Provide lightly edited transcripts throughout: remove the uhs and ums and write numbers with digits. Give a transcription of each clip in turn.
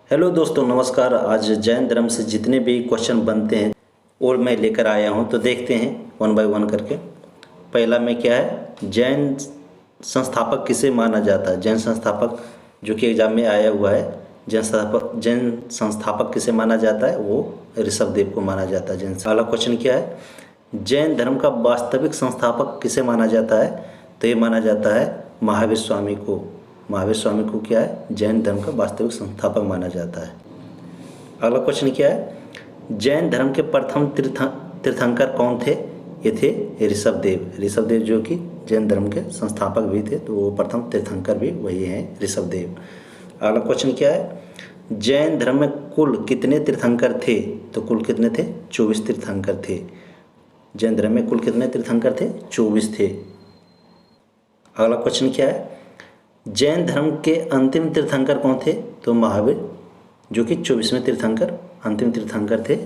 Hello दोस्तों, नमस्कार। आज जैन धर्म से जितने भी क्वेश्चन बनते हैं और मैं लेकर आया हूं, तो देखते हैं वन बाय वन करके। पहला में क्या है, जैन संस्थापक किसे माना जाता है। जैन संस्थापक जो कि एग्जाम में आया हुआ है, जैन संस्थापक किसे माना जाता है, वो ऋषभदेव को माना जाता है। जैन अगला क्वेश्चन क्या है, जैन धर्म का वास्तविक संस्थापक किसे माना जाता है, तो ये माना जाता है महावीर स्वामी को। महावीर स्वामी को क्या है, जैन धर्म का वास्तविक संस्थापक माना जाता है। अगला क्वेश्चन क्या है, जैन धर्म के प्रथम तीर्थंकर कौन थे। ये थे ऋषभदेव। ऋषभदेव जो कि जैन धर्म के संस्थापक भी थे, तो वो प्रथम तीर्थंकर भी वही हैं, ऋषभदेव। अगला क्वेश्चन क्या है, जैन धर्म में कुल कितने तीर्थंकर थे, तो कुल कितने थे, 24 तीर्थंकर थे। जैन धर्म में कुल कितने तीर्थंकर थे, 24 थे। अगला क्वेश्चन क्या है, जैन धर्म के अंतिम तीर्थंकर कौन थे, तो महावीर जो कि 24वें तीर्थंकर अंतिम तीर्थंकर थे।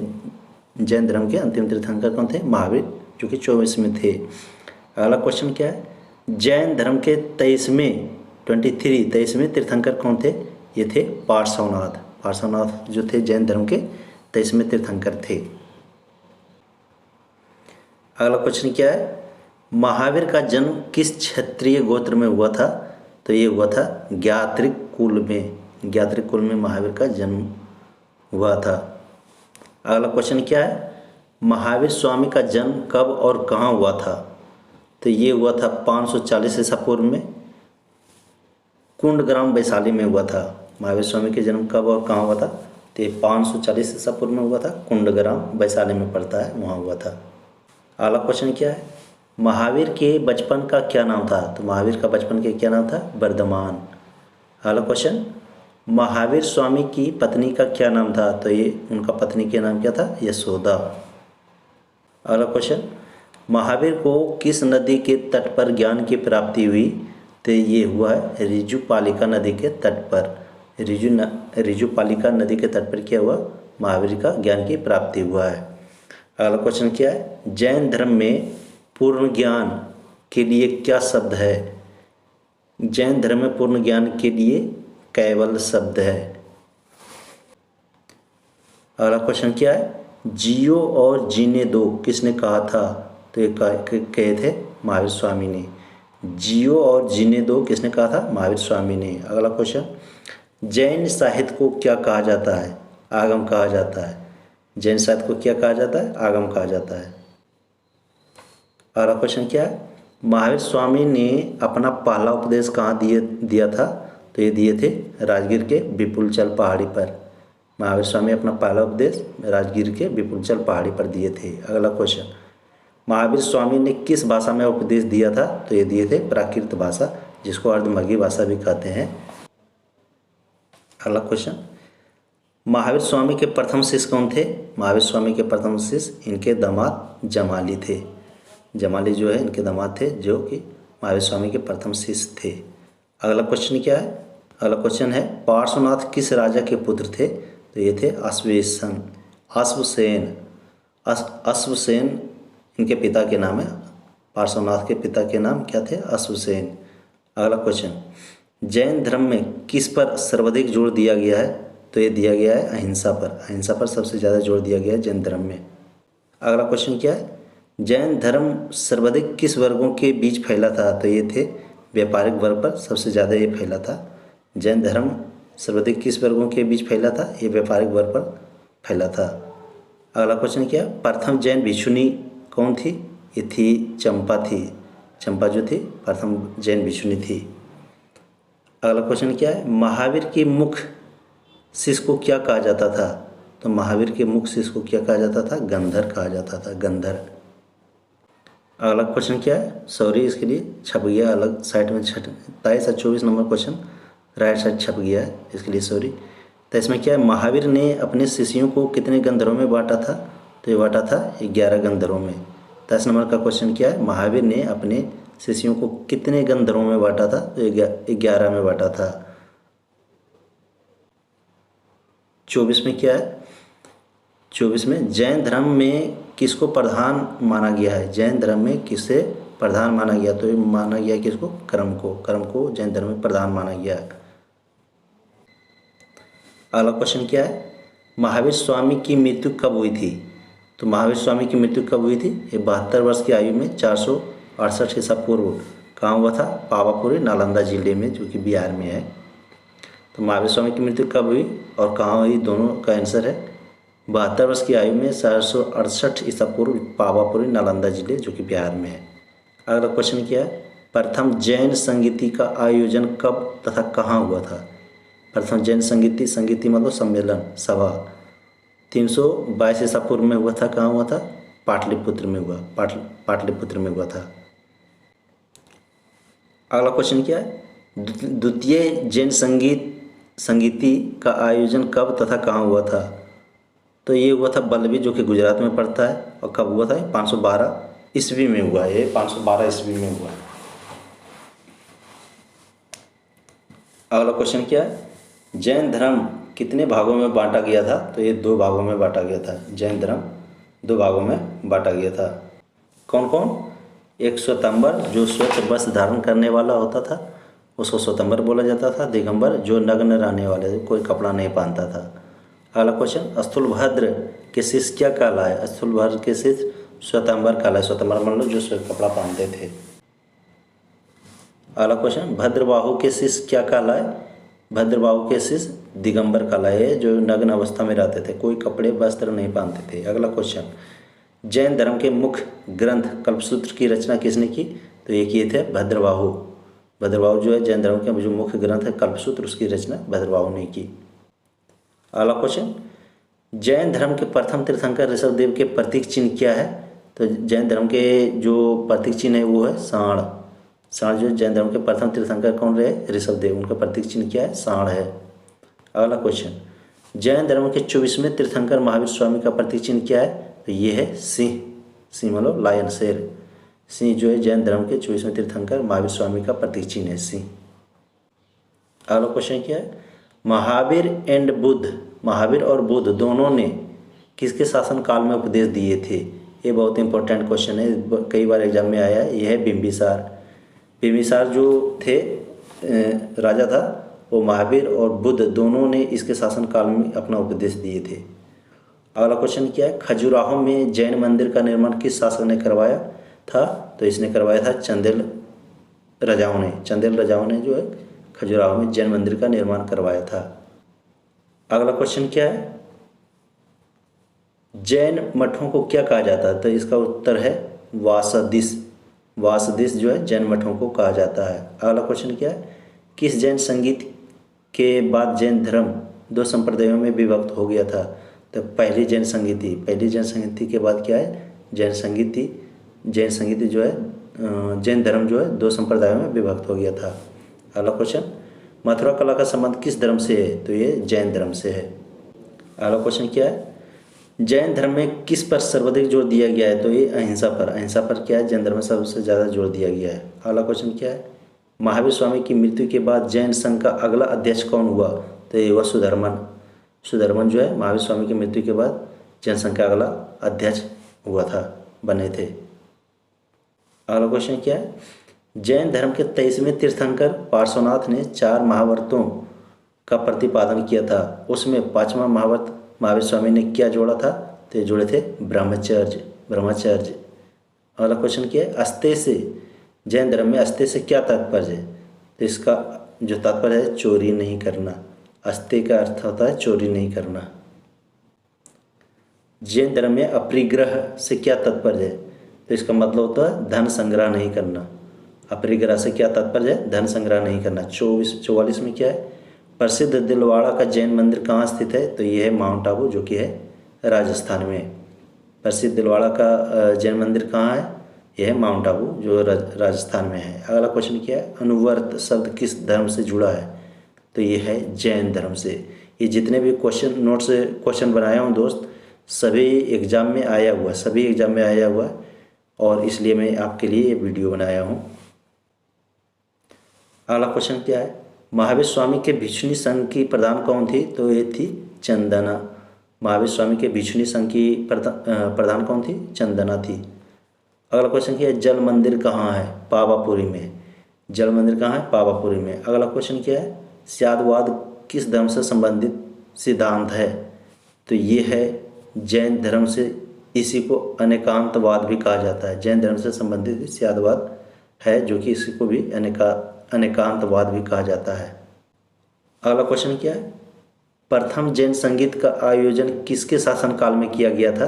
जैन धर्म के अंतिम तीर्थंकर कौन थे, महावीर जो कि 24वें थे। अगला क्वेश्चन क्या है, जैन धर्म के 23वें तीर्थंकर कौन थे, ये थे पार्श्वनाथ। पार्श्वनाथ जो थे जैन धर्म के 23वें तीर्थंकर थे। अगला क्वेश्चन क्या है, महावीर का जन्म किस क्षत्रिय गोत्र में हुआ था, तो ये हुआ था ज्ञात्रिक कुल में। ज्ञात्रिक कुल में महावीर का जन्म हुआ था। अगला क्वेश्चन क्या है, महावीर स्वामी का जन्म कब और कहाँ हुआ था, तो ये हुआ था 540 ईसा पूर्व में कुंडग्राम वैशाली में हुआ था। महावीर स्वामी के जन्म कब और कहाँ हुआ था, तो ये 540 ईसा पूर्व में हुआ था, कुंडग्राम वैशाली में पड़ता है, वहाँ हुआ था। अगला क्वेश्चन क्या है, महावीर के बचपन का क्या नाम था, तो महावीर का बचपन के क्या नाम था, वर्धमान। अगला क्वेश्चन, महावीर स्वामी की पत्नी का क्या नाम था, तो ये उनका पत्नी के नाम क्या था, यशोदा। अगला क्वेश्चन, महावीर को किस नदी के तट पर ज्ञान की प्राप्ति हुई, तो ये हुआ है ऋजुपालिका नदी के तट पर। ऋजुपालिका नदी के तट पर क्या हुआ, महावीर का ज्ञान की प्राप्ति हुआ है। अगला क्वेश्चन क्या है, जैन धर्म में पूर्ण ज्ञान के लिए क्या शब्द है। जैन धर्म में पूर्ण ज्ञान के लिए कैवल शब्द है। अगला क्वेश्चन क्या है, जियो और जीने दो किसने कहा था, तो ये कहे थे महावीर स्वामी ने। जियो और जीने दो किसने कहा था, महावीर स्वामी ने। अगला क्वेश्चन, जैन साहित्य को क्या कहा जाता है, आगम कहा जाता है। जैन साहित्य को क्या कहा जाता है, आगम कहा जाता है। अगला क्वेश्चन क्या है, महावीर स्वामी ने अपना पहला उपदेश कहाँ दिया था, तो ये दिए थे राजगीर के विपुलचल पहाड़ी पर। महावीर स्वामी अपना पहला उपदेश राजगीर के विपुलचल पहाड़ी पर दिए थे। अगला क्वेश्चन, महावीर स्वामी ने किस भाषा में उपदेश दिया था, तो ये दिए थे प्राकृत भाषा, जिसको अर्धमगही भाषा भी कहते हैं। अगला क्वेश्चन, महावीर स्वामी के प्रथम शिष्य कौन थे। महावीर स्वामी के प्रथम शिष्य इनके दामाद जमाली थे। जमाली जो है इनके दामाद थे, जो कि महावीर स्वामी के प्रथम शिष्य थे। अगला क्वेश्चन क्या है, अगला क्वेश्चन है पार्श्वनाथ किस राजा के पुत्र थे, तो ये थे अश्वसेन इनके पिता के नाम है। पार्श्वनाथ के पिता के नाम क्या थे, अश्वसेन। अगला क्वेश्चन, जैन धर्म में किस पर सर्वाधिक जोर दिया गया है, तो ये दिया गया है अहिंसा पर। अहिंसा पर सबसे ज़्यादा जोर दिया गया है जैन धर्म में। अगला क्वेश्चन क्या है, जैन धर्म सर्वाधिक किस वर्गों के बीच फैला था, तो ये थे व्यापारिक वर्ग पर सबसे ज़्यादा ये फैला था। जैन धर्म सर्वाधिक किस वर्गों के बीच फैला था, ये व्यापारिक वर्ग पर फैला था। अगला क्वेश्चन क्या, प्रथम जैन भिक्षुणी कौन थी, ये थी चंपा थी। चंपा जो थी प्रथम जैन भिक्षुणी थी। अगला क्वेश्चन क्या है, महावीर के मुख्य शिष्य को क्या कहा जाता था, तो महावीर के मुख्य शिष्य को क्या कहा जाता था, गंधर कहा जाता था, गंधर। अगला क्वेश्चन क्या है, सॉरी इसके लिए छप गया अलग साइड में, 23 और 24 नंबर क्वेश्चन राइट साइड छप गया है, इसके लिए सॉरी। तो इसमें क्या है, महावीर ने अपने शिष्यों को कितने गंधर्वों में बांटा था, तो ये बांटा था 11 गंधर्वों में। 10 नंबर का क्वेश्चन क्या है, महावीर ने अपने शिष्यों को कितने गंधर्वों में बांटा था, तो 11 में बांटा था। 24 में क्या है, 24 में जैन धर्म में किसको प्रधान माना गया है। जैन धर्म में किसे प्रधान माना गया, तो ये माना गया किसको, कर्म को। कर्म को जैन धर्म में प्रधान माना गया है। अगला क्वेश्चन क्या है, महावीर स्वामी की मृत्यु कब हुई थी? तो महावीर स्वामी की मृत्यु कब हुई थी? ये 72 वर्ष की आयु में 468 ईसा पूर्व। कहाँ हुआ था? पावापुरी नालंदा जिले में, जो कि बिहार में है। तो महावीर स्वामी की मृत्यु कब हुई और कहाँ हुई, दोनों का आंसर है 72 वर्ष की आयु में 468 ईसा पूर्व, पावापुरी नालंदा जिले, जो कि बिहार में है। अगला क्वेश्चन क्या है, प्रथम जैन संगीति का आयोजन कब तथा कहाँ हुआ था? प्रथम जैन संगीति मतलब सम्मेलन, सभा 322 ईसा पूर्व में हुआ था। कहाँ हुआ था? पाटलिपुत्र में हुआ, पाटलिपुत्र में हुआ था। अगला क्वेश्चन क्या है, द्वितीय जैन संगीति का आयोजन कब तथा कहाँ हुआ था? तो ये हुआ था बल्लभी, जो कि गुजरात में पड़ता है। और कब हुआ था? 512 ईस्वी में हुआ। ये 512 ईस्वी में हुआ। अगला क्वेश्चन क्या है, जैन धर्म कितने भागों में बांटा गया था? तो ये 2 भागों में बांटा गया था। जैन धर्म 2 भागों में बांटा गया था। कौन कौन? एक श्वेतांबर, जो श्वेत वस्त्र धारण करने वाला होता था, उसको श्वेतांबर बोला जाता था। दिगंबर, जो नग्न रहने वाले, कोई कपड़ा नहीं पहनता था। अगला क्वेश्चन, स्थूलभद्र के शिष्य क्या कहलाए? स्थूलभद्र के शिष्य श्वेतांबर कहलाए। श्वेतांबर मतलब जो श्वेत कपड़ा पहनते थे। अगला क्वेश्चन, भद्रबाहु के शिष्य क्या कहलाए? भद्रबाहु के शिष्य दिगंबर कहलाए, जो नग्न अवस्था में रहते थे, कोई कपड़े वस्त्र नहीं पहनते थे। अगला क्वेश्चन, जैन धर्म के मुख्य ग्रंथ कल्पसूत्र की रचना किसने की? तो ये किए थे भद्रबाहु। भद्रबाहु जो है जैन धर्म के जो मुख्य ग्रंथ है कल्पसूत्र, उसकी रचना भद्रबाहु ने की। अगला क्वेश्चन, जैन धर्म के प्रथम तीर्थंकर ऋषभदेव के प्रतीक चिन्ह क्या है? तो जैन धर्म के जो प्रतीक चिन्ह है वो है सांड। सांड जो जैन धर्म के प्रथम तीर्थंकर कौन रहे? ऋषभदेव। उनका प्रतीक चिन्ह क्या है? सांड है। अगला क्वेश्चन, जैन धर्म के 24वें तीर्थंकर महावीर स्वामी का प्रतीक चिन्ह क्या है? तो ये है सिंह। सिंह मतलब लायन, शेर। सिंह जो है जैन धर्म के 24वें तीर्थंकर महावीर स्वामी का प्रतीक चिन्ह है, सिंह। अगला क्वेश्चन क्या है, महावीर एंड बुद्ध, महावीर और बुद्ध दोनों ने किसके शासन काल में उपदेश दिए थे? ये बहुत इंपॉर्टेंट क्वेश्चन है, कई बार एग्जाम में आया है। यह है बिंबिसार। बिंबिसार जो थे राजा था, वो महावीर और बुद्ध दोनों ने इसके शासन काल में अपना उपदेश दिए थे। अगला क्वेश्चन क्या है, खजुराहो में जैन मंदिर का निर्माण किस शासक ने करवाया था? तो इसने करवाया था चंदेल राजाओं ने। चंदेल राजाओं ने जो है खजुराहो में जैन मंदिर का निर्माण करवाया था। अगला क्वेश्चन क्या है, जैन मठों को क्या कहा जाता है? तो इसका उत्तर है वासदिश। वासदिश जो है जैन मठों को कहा जाता है। अगला क्वेश्चन क्या है, किस जैन संगीत के बाद जैन धर्म 2 संप्रदायों में विभक्त हो गया था? तो पहली जैन संगीति के बाद क्या है? जैन संगीति जो है जैन धर्म जो है 2 संप्रदायों में विभक्त हो गया था। अगला क्वेश्चन, मथुरा कला का संबंध किस धर्म से है? तो ये जैन धर्म से है। अगला क्वेश्चन क्या है, जैन धर्म में किस पर सर्वाधिक जोर दिया गया है? तो ये अहिंसा पर। अहिंसा पर क्या है? जैन धर्म में सबसे ज़्यादा जोर दिया गया है। अगला क्वेश्चन क्या है, महावीर स्वामी की मृत्यु के बाद जैन संघ का अगला अध्यक्ष कौन हुआ? तो ये हुआ सुधर्मन। सुधर्मन जो है महावीर स्वामी की मृत्यु के बाद जैन संघ का अगला अध्यक्ष हुआ था, बने थे। अगला क्वेश्चन क्या है, जैन धर्म के 23वें तीर्थंकर पार्श्वनाथ ने 4 महाव्रतों का प्रतिपादन किया था। उसमें 5वां महाव्रत महावीर स्वामी ने क्या जोड़ा था? तो ये जोड़े थे ब्रह्मचर्य। अगला क्वेश्चन क्या है, अस्तेय से, जैन धर्म में अस्तेय से क्या तात्पर्य है? तो इसका जो तात्पर्य है चोरी नहीं करना। अस्तेय का अर्थ होता है चोरी नहीं करना। जैन धर्म में अपरिग्रह से क्या तात्पर्य है? तो इसका मतलब होता है धन संग्रह नहीं करना। अपरिग्रह से क्या तात्पर्य है? धन संग्रह नहीं करना। 44 में क्या है, प्रसिद्ध दिलवाड़ा का जैन मंदिर कहाँ स्थित है? तो ये है माउंट आबू, जो कि है राजस्थान में। प्रसिद्ध दिलवाड़ा का जैन मंदिर कहाँ है? यह है माउंट आबू, जो राजस्थान में है। अगला क्वेश्चन क्या है, अनुवर्त शब्द किस धर्म से जुड़ा है? तो ये है जैन धर्म से। ये जितने भी क्वेश्चन बनाया हूँ दोस्त, सभी एग्ज़ाम में आया हुआ और इसलिए मैं आपके लिए ये वीडियो बनाया हूँ। अगला क्वेश्चन क्या है, महावीर स्वामी के भिक्षुणी संघ की प्रधान कौन थी? तो ये थी चंदना। महावीर स्वामी के भिक्षुणी संघ की प्रधान कौन थी? चंदना थी। अगला क्वेश्चन क्या है, जल मंदिर कहाँ है? पावापुरी में। जल मंदिर कहाँ है? पावापुरी में। अगला क्वेश्चन क्या है, स्यादवाद किस धर्म से संबंधित सिद्धांत है। तो ये है जैन धर्म से, इसी को अनेकांतवाद भी कहा जाता है। जैन धर्म से संबंधित सिद्धांतवाद है जो कि इसी को भी अनेकांतवाद भी कहा जाता है। अगला क्वेश्चन क्या है, प्रथम जैन संगीत का आयोजन किसके शासनकाल में किया गया था?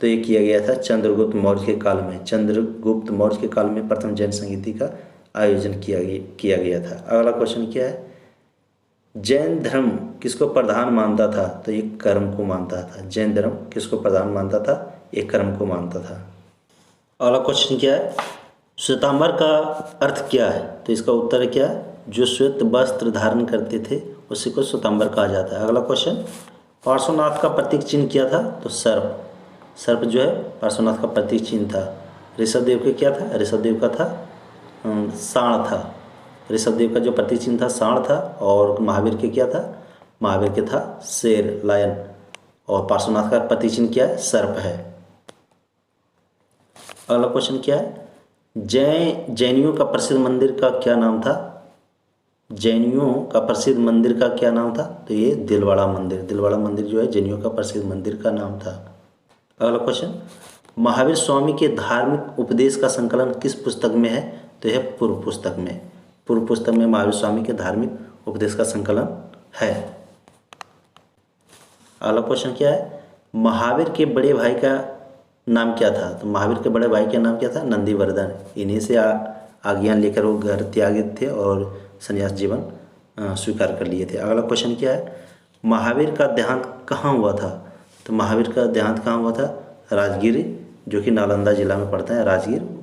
तो ये किया गया था चंद्रगुप्त मौर्य के काल में। चंद्रगुप्त मौर्य के काल में प्रथम जैन संगीत का आयोजन किया गया था। अगला क्वेश्चन क्या है, जैन धर्म किसको प्रधान मानता था? तो ये कर्म को मानता था। जैन धर्म किसको प्रधान मानता था? ये कर्म को मानता था। अगला क्वेश्चन क्या है, श्वेतांबर का अर्थ क्या है? तो इसका उत्तर क्या है, जो श्वेत वस्त्र धारण करते थे उसी को श्वेतांबर कहा जाता है। अगला क्वेश्चन, पार्श्वनाथ का प्रतीक चिन्ह क्या था? तो सर्प। सर्प जो है पार्श्वनाथ का प्रतीक चिन्ह था। ऋषभदेव के क्या था? ऋषभदेव का था सांड था। ऋषभदेव का जो प्रतीक चिन्ह था सांड था, और महावीर के क्या था? महावीर के था शेर, लायन। और पार्श्वनाथ का प्रतीक चिन्ह क्या है? सर्प है। अगला क्वेश्चन क्या है, जैनियों का प्रसिद्ध मंदिर का क्या नाम था? जैनियों का प्रसिद्ध मंदिर का क्या नाम था? तो ये दिलवाड़ा मंदिर। दिलवाड़ा मंदिर जो है जैनियों का प्रसिद्ध मंदिर का नाम था। अगला क्वेश्चन, महावीर स्वामी के धार्मिक उपदेश का संकलन किस पुस्तक में है? तो यह पूर्व पुस्तक में। पूर्व पुस्तक में महावीर स्वामी के धार्मिक उपदेश का संकलन है। अगला क्वेश्चन क्या है, महावीर के बड़े भाई का नाम क्या था? तो महावीर के बड़े भाई का नाम क्या था? नंदीवर्धन। इन्हीं से आज्ञा लेकर वो घर त्यागे थे और संन्यास जीवन स्वीकार कर लिए थे। अगला क्वेश्चन क्या है, महावीर का देहांत कहाँ हुआ था? तो महावीर का देहांत कहाँ हुआ था? राजगीर, जो कि नालंदा जिला में पड़ता है। राजगीर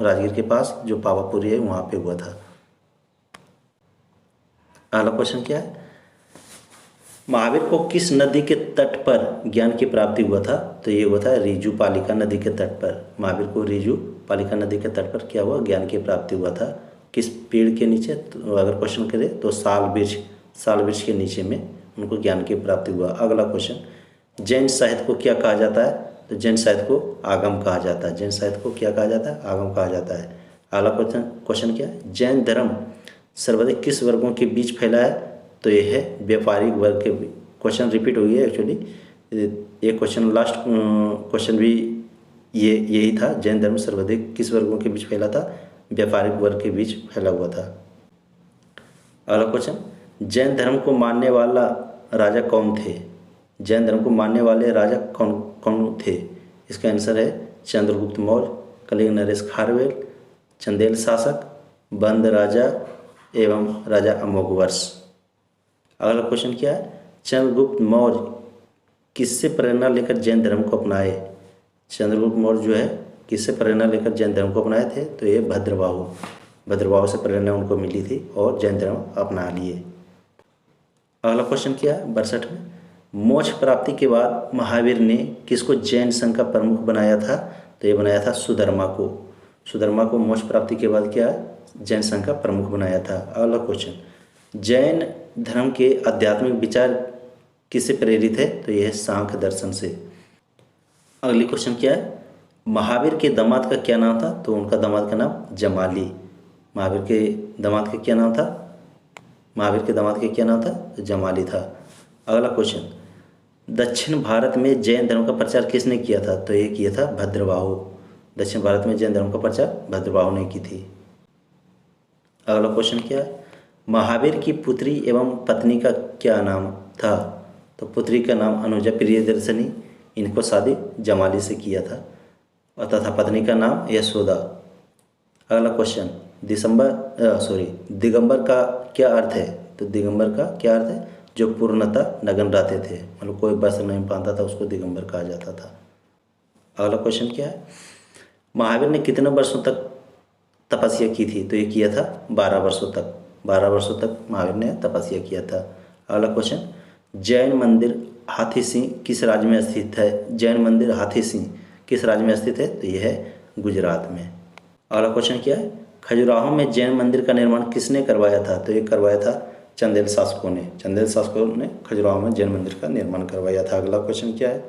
राजगीर के पास जो पावापुरी है वहाँ पे हुआ था। अगला क्वेश्चन क्या है, महावीर को किस नदी के तट पर ज्ञान की प्राप्ति हुआ था? तो ये हुआ था ऋजुपालिका नदी के तट पर। महावीर को ऋजुपालिका नदी के तट पर क्या हुआ? ज्ञान की प्राप्ति हुआ था। किस पेड़ के नीचे? तो अगर क्वेश्चन करें तो साल वृक्ष के नीचे में उनको ज्ञान की प्राप्ति हुआ। अगला क्वेश्चन, जैन साहित्य को क्या कहा जाता है? तो जैन साहित्य को आगम कहा जाता है। जैन साहित्य को क्या कहा जाता है? आगम कहा जाता है। अगला क्वेश्चन क्या है, जैन धर्म सर्वाधिक किस वर्गों के बीच फैला है? तो ये है व्यापारिक वर्ग के। क्वेश्चन रिपीट हो गया एक्चुअली, ये क्वेश्चन लास्ट क्वेश्चन भी यही था। जैन धर्म सर्वाधिक किस वर्गों के बीच फैला था? व्यापारिक वर्ग के बीच फैला हुआ था। अगला क्वेश्चन, जैन धर्म को मानने वाला राजा कौन थे? जैन धर्म को मानने वाले राजा कौन थे? इसका आंसर है चंद्रगुप्त मौर्य, कलिंग नरेश खारवेल, चंदेल शासक, बंद राजा एवं राजा अमोघवर्ष। अगला क्वेश्चन क्या है, चंद्रगुप्त मौर्य किससे प्रेरणा लेकर जैन धर्म को अपनाए? चंद्रगुप्त मौर्य जो है किससे प्रेरणा लेकर जैन धर्म को अपनाए थे? तो ये भद्रबाहु से प्रेरणा उनको मिली थी और जैन धर्म अपना लिए। अगला क्वेश्चन क्या है 62 में, मोक्ष प्राप्ति के बाद महावीर ने किसको जैन संघ का प्रमुख बनाया था? तो ये बनाया था सुधर्मा को मोक्ष प्राप्ति के बाद क्या जैन संघ का प्रमुख बनाया था। अगला क्वेश्चन, जैन धर्म के आध्यात्मिक विचार किससे प्रेरित है? तो यह है सांख्य दर्शन से। अगली क्वेश्चन क्या है, महावीर के दामाद का क्या नाम था? तो उनका दामाद का नाम जमाली। महावीर के दामाद का क्या नाम था? तो जमाली था। अगला क्वेश्चन, दक्षिण भारत में जैन धर्म का प्रचार किसने किया था? तो ये किया था भद्रबाहु। दक्षिण भारत में जैन धर्म का प्रचार भद्रबाहु ने की थी। अगला क्वेश्चन क्या है, महावीर की पुत्री एवं पत्नी का क्या नाम था? तो पुत्री का नाम अनुजा प्रियदर्शनी, इनको शादी जमाली से किया था, और तथा पत्नी का नाम यशोदा। अगला क्वेश्चन, दिगंबर का क्या अर्थ है? तो दिगंबर का क्या अर्थ है? जो पूर्णतः नग्न रहते थे, मतलब कोई वस्त्र नहीं पहनता था, उसको दिगंबर कहा जाता था। अगला क्वेश्चन क्या है, महावीर ने कितने वर्षों तक तपस्या की थी? तो ये किया था 12 वर्षों तक। 12 वर्षों तक महावीर ने तपस्या किया था। अगला क्वेश्चन, जैन मंदिर हाथी सिंह किस राज्य में स्थित है? जैन मंदिर हाथी सिंह किस राज्य में स्थित है? तो यह है गुजरात में। अगला क्वेश्चन क्या है, खजुराहो में जैन मंदिर का निर्माण किसने करवाया था? तो ये करवाया था चंदेल शासकों ने खजुराहो में जैन मंदिर का निर्माण करवाया था। अगला क्वेश्चन क्या है,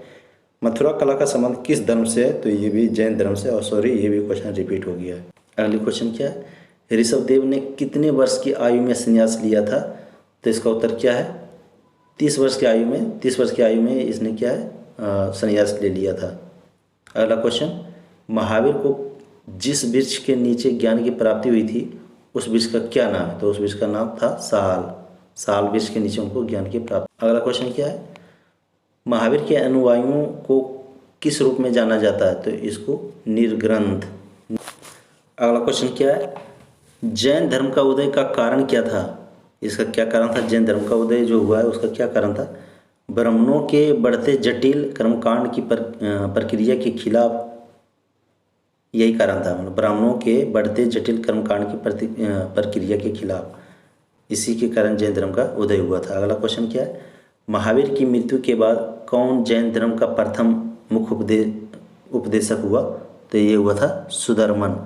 मथुरा कला का संबंध किस धर्म से है? तो ये भी जैन धर्म से, और ये भी क्वेश्चन रिपीट हो गया है। अगली क्वेश्चन क्या है, ऋषभदेव ने कितने वर्ष की आयु में संन्यास लिया था? तो इसका उत्तर क्या है 30 वर्ष की आयु में इसने क्या है संन्यास ले लिया था। अगला क्वेश्चन, महावीर को जिस वृक्ष के नीचे ज्ञान की प्राप्ति हुई थी उस वृक्ष का क्या नाम है? तो उस वृक्ष का नाम था साल वृक्ष के नीचे उनको ज्ञान की प्राप्ति। अगला क्वेश्चन क्या है, महावीर के अनुयायियों को किस रूप में जाना जाता है? तो इसको निर्ग्रंथ। अगला क्वेश्चन क्या है, जैन धर्म का उदय का कारण क्या था? इसका क्या कारण था? जैन धर्म का उदय जो हुआ है उसका क्या कारण था? ब्राह्मणों के बढ़ते जटिल कर्मकांड की प्रक्रिया के खिलाफ, यही कारण था। मतलब ब्राह्मणों के बढ़ते जटिल कर्मकांड की प्रक्रिया के खिलाफ, इसी के कारण जैन धर्म का उदय हुआ था। अगला क्वेश्चन क्या है, महावीर की मृत्यु के बाद कौन जैन धर्म का प्रथम मुख्य उपदेशक हुआ? तो ये हुआ था सुधर्मन।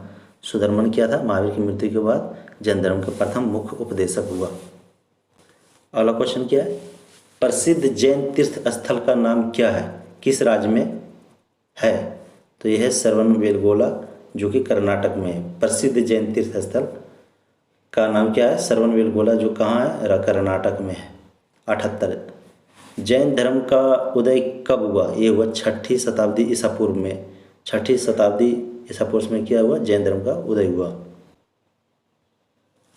सुधर्मन क्या था? महावीर की मृत्यु के बाद जैन धर्म का प्रथम मुख्य उपदेशक हुआ। अगला क्वेश्चन क्या है, प्रसिद्ध जैन तीर्थ स्थल का नाम क्या है? किस राज्य में है? तो यह है श्रवणबेलगोला, जो कि कर्नाटक में है। प्रसिद्ध जैन तीर्थ स्थल का नाम क्या है? श्रवणबेलगोला, जो कहाँ है? कर्नाटक में है। 78, जैन धर्म का उदय कब हुआ? ये हुआ 6ठी शताब्दी ईसा पूर्व में। 6ठी शताब्दी ईसा पूर्व में क्या हुआ? जैन धर्म का उदय हुआ।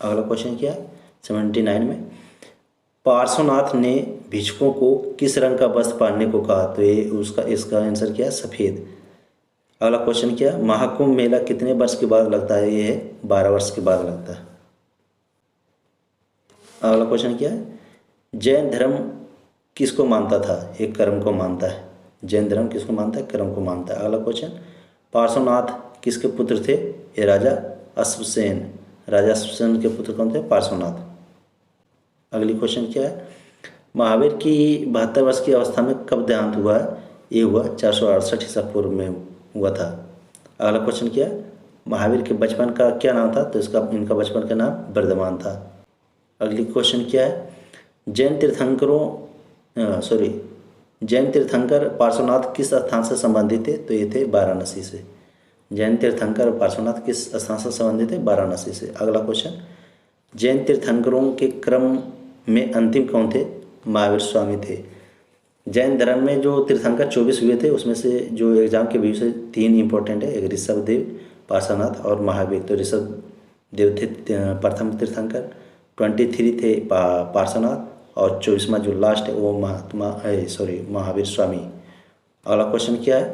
अगला क्वेश्चन क्या है, 79 में, पार्श्वनाथ ने भिक्षुकों को किस रंग का वस्त्र पहनने को कहा? तो ये इसका आंसर क्या है? सफ़ेद। अगला क्वेश्चन क्या है, महाकुंभ मेला कितने वर्ष के बाद लगता है? ये है 12 वर्ष के बाद लगता है। अगला क्वेश्चन क्या है, जैन धर्म किसको मानता था? एक कर्म को मानता है। जैन धर्म किसको मानता है? कर्म को मानता है। अगला क्वेश्चन, पार्श्वनाथ किसके पुत्र थे? ये राजा अश्वसेन। राजा अश्वसेन के पुत्र कौन थे? पार्श्वनाथ। अगली क्वेश्चन क्या है, महावीर की 72 वर्ष की अवस्था में कब देहांत हुआ है? ये हुआ 468 ईसा पूर्व में हुआ था। अगला क्वेश्चन क्या है, महावीर के बचपन का क्या नाम था? तो इनका बचपन का नाम वर्धमान था। अगली क्वेश्चन क्या है, जैन तीर्थंकर पार्श्वनाथ किस स्थान से संबंधित थे? तो ये थे वाराणसी से। जैन तीर्थंकर पार्श्वनाथ किस स्थान से संबंधित थे? वाराणसी से। अगला क्वेश्चन, जैन तीर्थंकरों के क्रम में अंतिम कौन थे? महावीर स्वामी थे। जैन धर्म में जो तीर्थंकर 24 हुए थे उसमें से जो एग्जाम के व्यू से 3 इंपॉर्टेंट है, एक ऋषभ देव, पार्श्वनाथ और महावीर। तो ऋषभ देव थे प्रथम तीर्थंकर, 23 थे पार्श्वनाथ और 24वां जो लास्ट है वो महावीर स्वामी। अगला क्वेश्चन क्या है,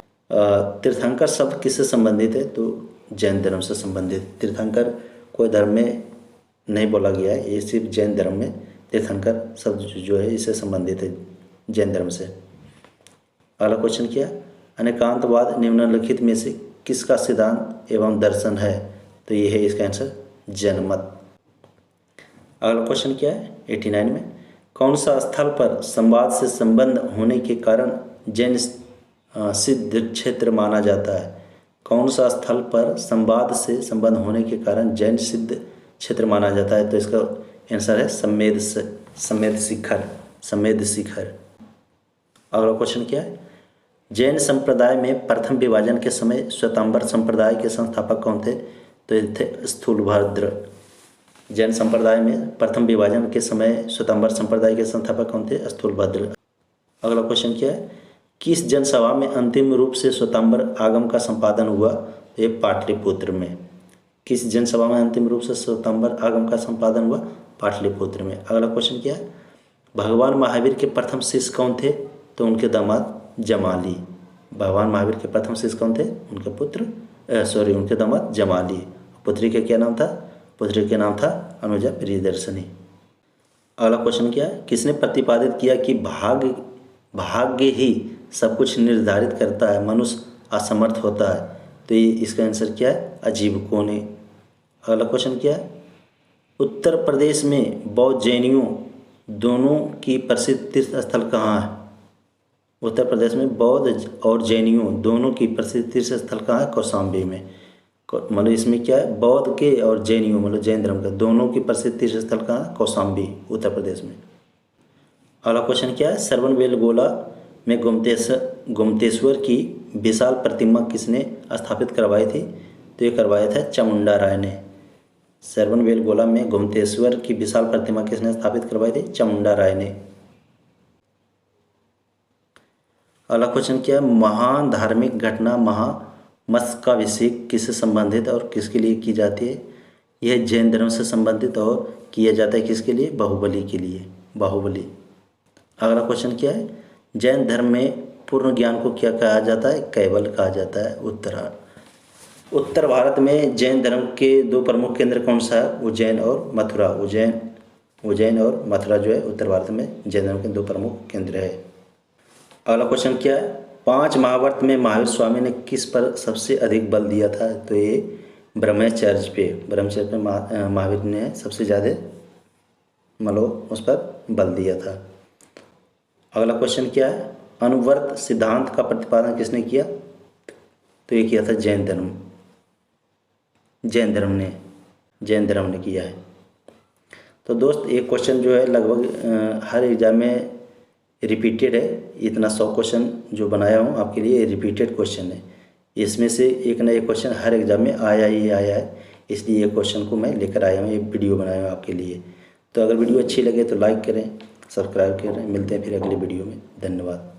तीर्थंकर शब्द किससे संबंधित है? तो जैन धर्म से संबंधित। तीर्थंकर कोई धर्म में नहीं बोला गया है, ये सिर्फ जैन धर्म में तीर्थंकर शब्द जो है इससे संबंधित है, जैन धर्म से। अगला क्वेश्चन क्या है, अनेकांतवाद निम्नलिखित में से किसका सिद्धांत एवं दर्शन है? तो ये है इसका आंसर जनमत। अगला क्वेश्चन क्या है, 89 में, कौन सा स्थल पर संवाद से संबंध होने के कारण जैन सिद्ध क्षेत्र माना जाता है? कौन सा स्थल पर संवाद से संबंध होने के कारण जैन सिद्ध क्षेत्र माना जाता है? तो इसका आंसर है समेध शिखर। अगला क्वेश्चन क्या है, जैन संप्रदाय में प्रथम विभाजन के समय श्वेतांबर संप्रदाय के संस्थापक कौन थे? तो ये थे स्थूलभद्र। जैन संप्रदाय में प्रथम विभाजन के समय श्वेतांबर संप्रदाय के संस्थापक कौन थे? स्थूलभद्र। अगला क्वेश्चन क्या है, किस जनसभा में अंतिम रूप से श्वेतांबर आगम का संपादन हुआ? तो ये पाटलिपुत्र में। किस जनसभा में अंतिम रूप से श्वेतांबर आगम का संपादन हुआ? पाटलिपुत्र में। अगला क्वेश्चन क्या है, भगवान महावीर के प्रथम शिष्य कौन थे? तो उनके दामाद जमाली। भगवान महावीर के प्रथम शिष्य कौन थे? उनके दामाद जमाली। पुत्री का क्या नाम था? पुत्री के नाम था अनुजा प्रियदर्शनी। अगला क्वेश्चन क्या है, किसने प्रतिपादित किया कि भाग्य ही सब कुछ निर्धारित करता है, मनुष्य असमर्थ होता है? तो ये इसका आंसर क्या है? अजीबकों ने। अगला क्वेश्चन क्या है, उत्तर प्रदेश में बौद्ध जैनियों दोनों की प्रसिद्ध तीर्थ स्थल कहाँ है? उत्तर प्रदेश में बौद्ध और जैनियों दोनों की प्रसिद्ध तीर्थ स्थल कहाँ है? कौशाम्बी में। मतलब इसमें क्या है, बौद्ध के और जैनियों मतलब जैन धर्म का दोनों की प्रसिद्ध तीर्थ स्थल कहाँ है? कौशाम्बी, उत्तर प्रदेश में। अगला क्वेश्चन क्या है, श्रवणबेलगोला में गोमतेश्वर की विशाल प्रतिमा किसने स्थापित करवाई थी? तो ये करवाया था चामुंडा राय ने। श्रवणबेलगोला में गोमतेश्वर की विशाल प्रतिमा किसने स्थापित करवाई थी? चामुंडा राय ने। अगला क्वेश्चन क्या है, महान धार्मिक घटना महामस्तकाभिषेक किससे संबंधित और किसके लिए की जाती है? यह जैन धर्म से संबंधित और किया जाता है किसके लिए? बाहुबली के लिए, बाहुबली। अगला क्वेश्चन क्या है, जैन धर्म में पूर्ण ज्ञान को क्या कहा जाता है? कैवल कहा जाता है। उत्तर भारत में जैन धर्म के दो प्रमुख केंद्र कौन सा है? उज्जैन और मथुरा। उज्जैन और मथुरा जो है उत्तर भारत में जैन धर्म के दो प्रमुख केंद्र है। अगला क्वेश्चन क्या है, 5 महाव्रत में महावीर स्वामी ने किस पर सबसे अधिक बल दिया था? तो ये ब्रह्मचर्य पे महावीर ने सबसे ज़्यादा मतलब उस पर बल दिया था। अगला क्वेश्चन क्या है, अनुवर्त सिद्धांत का प्रतिपादन किसने किया? तो ये किया था जैन धर्म ने किया है। तो दोस्त एक क्वेश्चन जो है लगभग हर एग्जाम में रिपीटेड है। इतना 100 क्वेश्चन जो बनाया हूँ आपके लिए रिपीटेड क्वेश्चन है। इसमें से एक ना एक क्वेश्चन हर एग्जाम में आया है, इसलिए ये क्वेश्चन को मैं लेकर आया हूँ, एक वीडियो बनाया हूँ आपके लिए। तो अगर वीडियो अच्छी लगे तो लाइक करें, सब्सक्राइब करें। मिलते हैं फिर अगले वीडियो में। धन्यवाद।